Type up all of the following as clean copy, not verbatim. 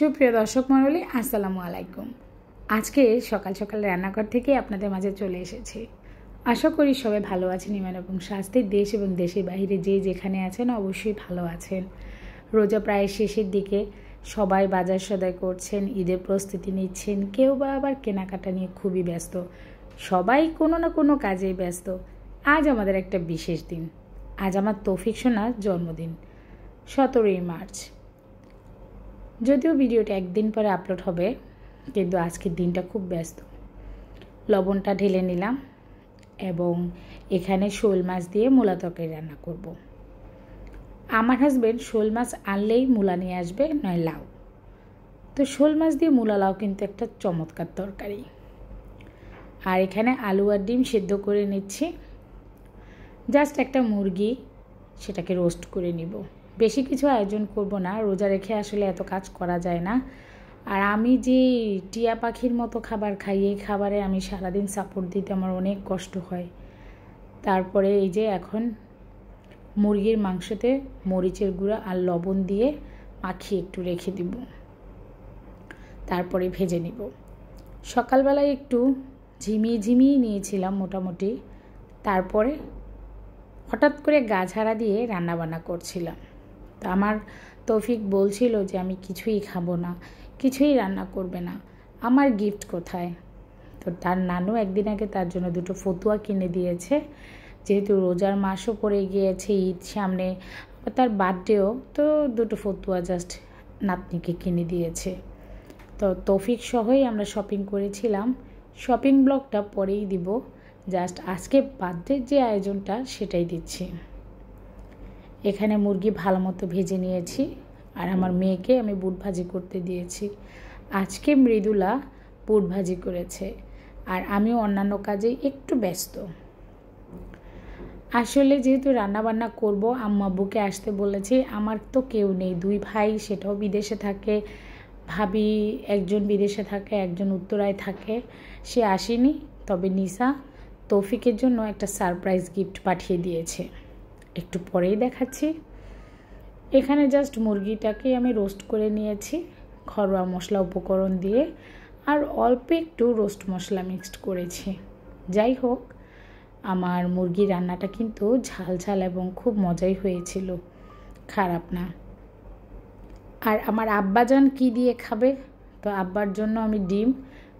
সুপ্রিয় দর্শক মণ্ডলী আসসালামু আলাইকুম। আজকে সকাল সকাল রান্নাঘর থেকে আপনাদের মাঝে চলে এসেছি। আশা করি সবাই ভালো আছেন ইমান এবং স্বাস্থ্যের দেশ এবং দেশের বাইরে যে যেখানে আছেন অবশ্যই ভালো আছেন। রোজা প্রায় শেষের দিকে, সবাই বাজার সদাই করছেন, ঈদের প্রস্তুতি নিচ্ছেন, কেউ বা আবার কেনাকাটা নিয়ে খুবই ব্যস্ত। সবাই কোনো না কোনো কাজেই ব্যস্ত। আজ আমাদের একটা বিশেষ দিন। আজ আমার তৌফিক সোনার জন্মদিন, 17ই মার্চ। যদিও ভিডিওটা একদিন পরে আপলোড হবে, কিন্তু আজকের দিনটা খুব ব্যস্ত। লবণটা ঢেলে নিলাম এবং এখানে শোল মাছ দিয়ে মূলা তরকারি রান্না করব। আমার হাজবেন্ড শোল মাছ আনলেই মূলা নিয়ে আসবে, নয় লাউ। তো শোল মাছ দিয়ে মূলা লাউ কিন্তু একটা চমৎকার তরকারি। আর এখানে আলু আর ডিম সেদ্ধ করে নিচ্ছি। জাস্ট একটা মুরগি, সেটাকে রোস্ট করে নিব। বেশি কিছু আয়োজন করব না, রোজা রেখে আসলে এত কাজ করা যায় না। আর আমি যে টিয়া পাখির মতো খাবার খাই, এই খাবারে আমি সারাদিন সাপোর্ট দিতে আমার অনেক কষ্ট হয়। তারপরে এই যে এখন মুরগির মাংসতে মরিচের গুঁড়া আর লবণ দিয়ে মাখিয়ে একটু রেখে দিব, তারপরে ভেজে নিব। সকালবেলায় একটু ঝিমিয়ে নিয়েছিলাম মোটামুটি, তারপরে হঠাৎ করে গা ঝাড়া দিয়ে রান্নাবান্না করছিলাম। তো আমার তৌফিক বলছিল যে আমি কিছুই খাবো না, কিছুই রান্না করবে না, আমার গিফট কোথায়? তো তার নানু একদিন আগে তার জন্য দুটো ফতুয়া কিনে দিয়েছে, যেহেতু রোজার মাসও পড়ে গিয়েছে, ঈদ সামনে, তার বার্থডেও, তো দুটো ফতুয়া জাস্ট নাতনিকে কিনে দিয়েছে। তো তৌফিক সহই আমরা শপিং করেছিলাম। শপিং ব্লগটা পরেই দিব, জাস্ট আজকে বার্থডের যে আয়োজনটা সেটাই দিচ্ছি। এখানে মুরগি ভালো মতো ভেজে নিয়েছি আর আমার মেয়েকে আমি বুট ভাজি করতে দিয়েছি। আজকে মৃদুলা বুট ভাজি করেছে আর আমিও অন্যান্য কাজে একটু ব্যস্ত। আসলে যেহেতু রান্নাবান্না করব, আম্মা আব্বুকে আসতে বলেছি। আমার তো কেউ নেই, দুই ভাই, সেটাও বিদেশে থাকে। ভাবি একজন বিদেশে থাকে, একজন উত্তরায় থাকে, সে আসেনি। তবে নিসা তৌফিকের জন্য একটা সারপ্রাইজ গিফট পাঠিয়ে দিয়েছে, একটু পরেই দেখাচ্ছি। এখানে জাস্ট মুরগিটাকে আমি রোস্ট করে নিয়েছি ঘরোয়া মশলা উপকরণ দিয়ে, আর অল্প একটু রোস্ট মশলা মিক্সড করেছি। যাই হোক, আমার মুরগি রান্নাটা কিন্তু ঝাল ঝাল এবং খুব মজাই হয়েছিল, খারাপ না। আর আমার আব্বাজান কি দিয়ে খাবে, তো আব্বার জন্য আমি ডিম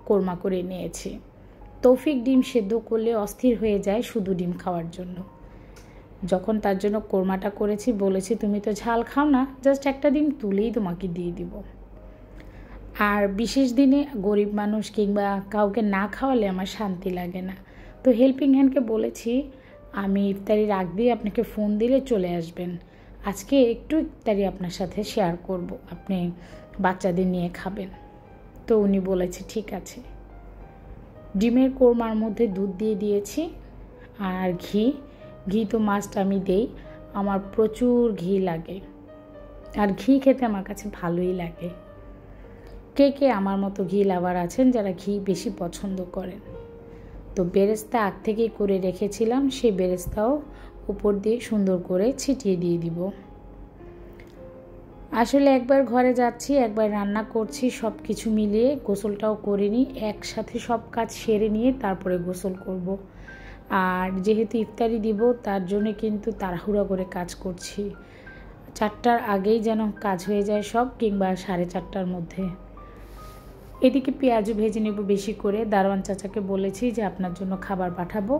কোরমা করে নিয়েছি। তৌফিক ডিম সেদ্ধ করলে অস্থির হয়ে যায় শুধু ডিম খাওয়ার জন্য। যখন তার জন্য কোরমাটা করেছি, বলেছি তুমি তো ঝাল খাও না, জাস্ট একটা ডিম তুলেই তোমাকে দিয়ে দিব। আর বিশেষ দিনে গরিব মানুষ কিংবা কাউকে না খাওয়ালে আমার শান্তি লাগে না। তো হেল্পিং হ্যান্ডকে বলেছি আমি ইফতারির আগ দিয়ে আপনাকে ফোন দিলে চলে আসবেন, আজকে একটু ইফতারি আপনার সাথে শেয়ার করব, আপনি বাচ্চাদের নিয়ে খাবেন। তো উনি বলেছে ঠিক আছে। ডিমের কোরমার মধ্যে দুধ দিয়ে দিয়েছি আর ঘি তো মাস্ট আমি দেই, আমার প্রচুর ঘি লাগে আর ঘি খেতে আমার কাছে ভালোই লাগে। কে কে আমার মতো ঘি লাভার আছেন যারা ঘি বেশি পছন্দ করেন? তো বেরেস্তা আগ থেকেই করে রেখেছিলাম, সেই বেরেস্তাও উপর দিয়ে সুন্দর করে ছিটিয়ে দিয়ে দিব। আসলে একবার ঘরে যাচ্ছি, একবার রান্না করছি, সব কিছু মিলিয়ে গোসলটাও করে নিই, একসাথে সব কাজ সেরে নিয়ে তারপরে গোসল করব। আর যেহেতু ইফতারি দিব, তার জন্য কিন্তু তাড়াহুড়া করে কাজ করছি। 4টার আগেই যেন কাজ হয়ে যায় সব, কিংবা 4:30টার মধ্যে। এদিকে পেঁয়াজও ভেজে নেব বেশি করে। দারোয়ান চাচাকে বলেছি যে আপনার জন্য খাবার পাঠাবো,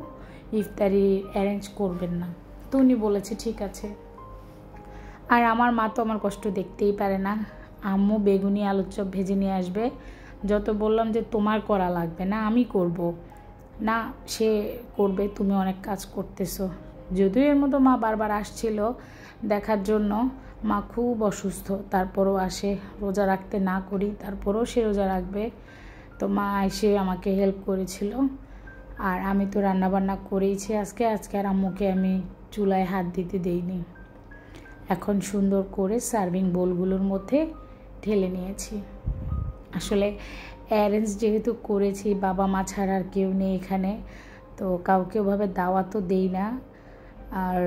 ইফতারি অ্যারেঞ্জ করবেন না। তো উনি বলেছে ঠিক আছে। আর আমার মা তো আমার কষ্ট দেখতেই পারে না। আম্মু বেগুনি আলুর চপ ভেজে নিয়ে আসবে, যত বললাম যে তোমার করা লাগবে না, আমি করব। না, সে করবে, তুমি অনেক কাজ করতেছো। যদিও এর মতো মা বারবার আসছিল দেখার জন্য, মা খুব অসুস্থ, তারপরও আসে। রোজা রাখতে না করি, তারপরও সে রোজা রাখবে। তো মা এসে আমাকে হেল্প করেছিল। আর আমি তো রান্নাবান্না করেইছি আজকে আর আম্মুকে আমি চুলায় হাত দিতে দেইনি। এখন সুন্দর করে সার্ভিং বোলগুলোর মধ্যে ঢেলে নিয়েছি। আসলে অ্যারেঞ্জ যেহেতু করেছি, বাবা মা ছাড়া আর কেউ নেই এখানে, তো কাউকে ওভাবে দাওয়াতও দেই না। আর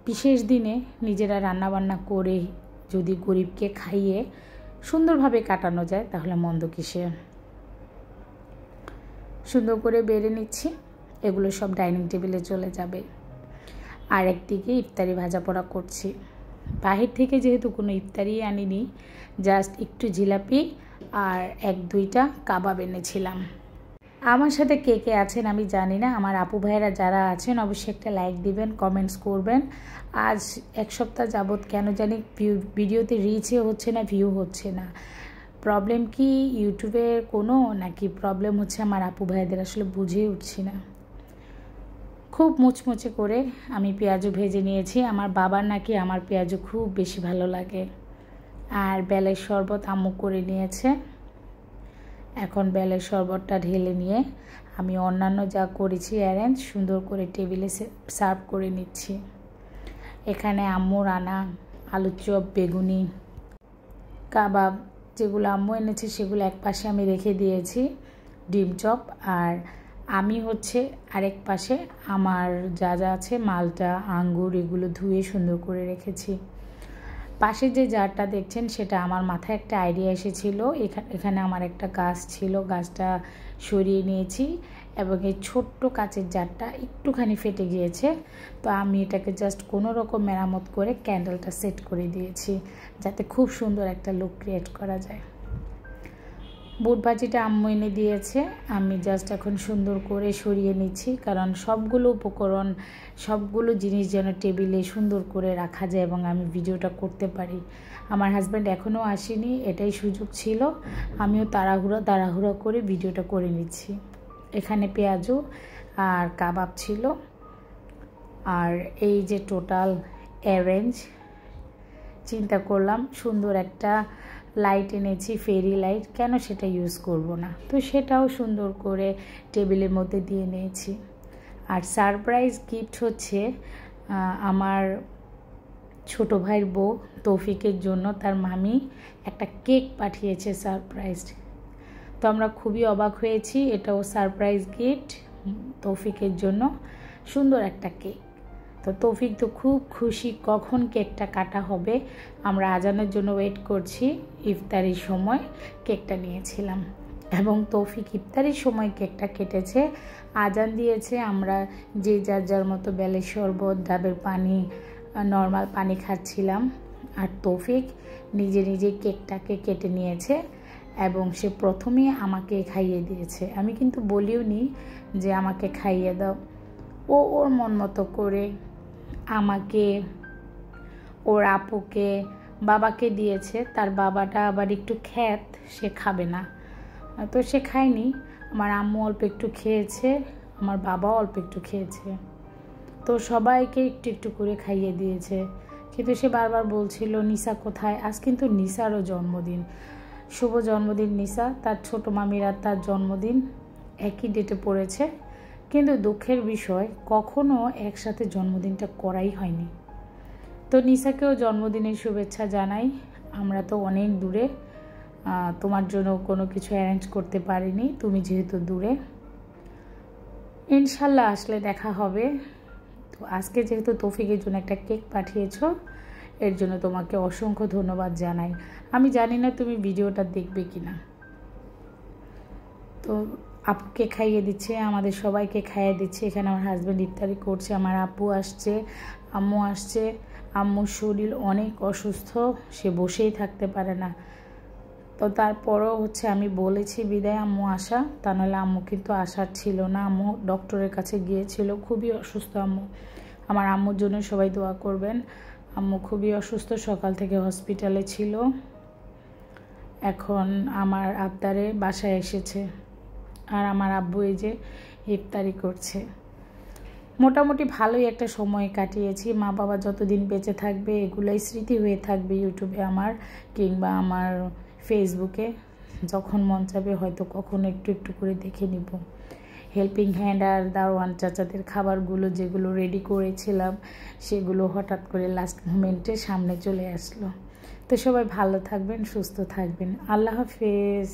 বিশেষ দিনে নিজেরা রান্নাবান্না করে যদি গরিবকে খাইয়ে সুন্দরভাবে কাটানো যায় তাহলে মন্দ কিসে। সুন্দর করে বেড়ে নিচ্ছি, এগুলো সব ডাইনিং টেবিলে চলে যাবে। আর একদিকে ইফতারি ভাজা পোড়া করছি। বাহির থেকে যেহেতু কোনো ইফতারি আনিনি, জাস্ট একটু জিলাপি আর 1-2টা কাবাব এনেছিলাম। আমার সাথে কে কে আছেন আমি জানি না, আমার আপু ভাইয়েরা যারা আছেন অবশ্যই একটা লাইক দিবেন, কমেন্টস করবেন। আজ 1 সপ্তাহ যাবৎ কেন জানি ভিডিওতে রিচে হচ্ছে না, ভিউ হচ্ছে না। প্রবলেম কি ইউটিউবে কোনো, নাকি প্রবলেম হচ্ছে আমার আপু ভাইদের, আসলে বুঝেই উঠছি না। খুব মুচমুচে করে আমি পেঁয়াজু ভেজে নিয়েছি। আমার বাবার নাকি আমার পেঁয়াজু খুব বেশি ভালো লাগে। আর বেলের শরবত আম্মু করে নিয়েছে। এখন বেলের শরবতটা ঢেলে নিয়ে আমি অন্যান্য যা করেছি অ্যারেঞ্জ সুন্দর করে টেবিলে সার্ভ করে নিচ্ছি। এখানে আম্মুর আনা আলুর চপ, বেগুনি, কাবাব যেগুলো আম্মু এনেছে সেগুলো এক পাশে আমি রেখে দিয়েছি, ডিম চপ। আর আমি হচ্ছে আরেক পাশে আমার যা যা আছে মালটা, আঙ্গুর এগুলো ধুয়ে সুন্দর করে রেখেছি। পাশে যে জারটা দেখছেন সেটা আমার মাথায় একটা আইডিয়া এসেছিল। এখানে আমার একটা গাছ ছিল, গাছটা সরিয়ে নিয়েছি এবং এই ছোট্ট কাচের জারটা একটুখানি ফেটে গিয়েছে। তো আমি এটাকে জাস্ট কোনো রকম মেরামত করে ক্যান্ডেলটা সেট করে দিয়েছি, যাতে খুব সুন্দর একটা লুক ক্রিয়েট করা যায়। বুট ভাজিটা আম্মু এনে দিয়েছে, আমি জাস্ট এখন সুন্দর করে সরিয়ে নিচ্ছি, কারণ সবগুলো উপকরণ, সবগুলো জিনিস যেন টেবিলে সুন্দর করে রাখা যায় এবং আমি ভিডিওটা করতে পারি। আমার হাজব্যান্ড এখনও আসেনি, এটাই সুযোগ ছিল, আমিও তাড়াহুড়া করে ভিডিওটা করে নিচ্ছি। এখানে পেঁয়াজু আর কাবাব ছিল। আর এই যে টোটাল অ্যারেঞ্জ, চিন্তা করলাম সুন্দর একটা লাইট এনেছি, ফেরি লাইট, কেন সেটা ইউজ করব না, তো সেটাও সুন্দর করে টেবিলের মধ্যে দিয়ে নিয়েছি। আর সারপ্রাইজ গিফট হচ্ছে আমার ছোট ভাইয়ের বউ তৌফিকের জন্য তার মামি একটা কেক পাঠিয়েছে সারপ্রাইজ। তো আমরা খুবই অবাক হয়েছি, এটাও সারপ্রাইজ গিফট তৌফিকের জন্য, সুন্দর একটা কেক। তো তৌফিক তো খুব খুশি, কখন কেকটা কাটা হবে। আমরা আজানের জন্য ওয়েট করছি, ইফতারির সময় কেকটা নিয়েছিলাম এবং তৌফিক ইফতারির সময় কেকটা কেটেছে, আজান দিয়েছে। আমরা যে যার মতো বেলের শরবত, ডাবের পানি, নর্মাল পানি খাচ্ছিলাম। আর তৌফিক নিজে নিজে কেকটাকে কেটে নিয়েছে এবং সে প্রথমেই আমাকে খাইয়ে দিয়েছে। আমি কিন্তু বলিও নি যে আমাকে খাইয়ে দাও, ওর মন মতো করে আমাকে, ওর আপুকে, বাবাকে দিয়েছে। তার বাবাটা আবার একটু খ্যাত, সে খাবে না, তো সে খায়নি। আমার আম্মু অল্প একটু খেয়েছে, আমার বাবাও অল্প একটু খেয়েছে। তো সবাইকে একটু একটু করে খাইয়ে দিয়েছে। কিন্তু সে বারবার বলছিল নিসা কোথায়। আজ কিন্তু নিসারও জন্মদিন, শুভ জন্মদিন নিসা। তার ছোট মামিরা তার জন্মদিন একই ডেটে পড়েছে, কিন্তু দুঃখের বিষয় কখনো একসাথে জন্মদিনটা করাই হয়নি। তো নিসাকেও জন্মদিনের শুভেচ্ছা জানাই। আমরা তো অনেক দূরে, তোমার জন্য কোনো কিছু অ্যারেঞ্জ করতে পারিনি, তুমি যেহেতু দূরে। ইনশাল্লাহ আসলে দেখা হবে। তো আজকে যেহেতু তৌফিকের জন্য একটা কেক পাঠিয়েছো, এর জন্য তোমাকে অসংখ্য ধন্যবাদ জানাই। আমি জানি না তুমি ভিডিওটা দেখবে কিনা। তো আপুকে খাইয়ে দিচ্ছে, আমাদের সবাইকে খাইয়ে দিচ্ছে। এখানে আমার হাজব্যান্ড ইফতারি করছে, আমার আপু আসছে, আম্মু আসছে। আম্মুর শরীর অনেক অসুস্থ, সে বসেই থাকতে পারে না। তো তারপরও হচ্ছে আমি বলেছি বিদায় আম্মু আসা, তা নাহলে আম্মু কিন্তু আসার ছিল না। আম্মু ডক্টরের কাছে গিয়েছিল, খুবই অসুস্থ আম্মু। আমার আম্মুর জন্য সবাই দোয়া করবেন। আম্মু খুবই অসুস্থ, সকাল থেকে হসপিটালে ছিল। এখন আমার আবদারে বাসায় এসেছে, আর আমার আব্বু এই যে ইফতারি করছে। মোটামুটি ভালোই একটা সময় কাটিয়েছি। মা বাবা যতদিন বেঁচে থাকবে এগুলোই স্মৃতি হয়ে থাকবে ইউটিউবে আমার, কিংবা আমার ফেসবুকে। যখন মন চাবে হয়তো কখনো একটু একটু করে দেখে নিব। হেল্পিং হ্যান্ড আর দারোয়ান চাচাদের খাবারগুলো যেগুলো রেডি করেছিলাম সেগুলো হঠাৎ করে লাস্ট মোমেন্টে সামনে চলে আসলো। তো সবাই ভালো থাকবেন, সুস্থ থাকবেন। আল্লাহ হাফেজ।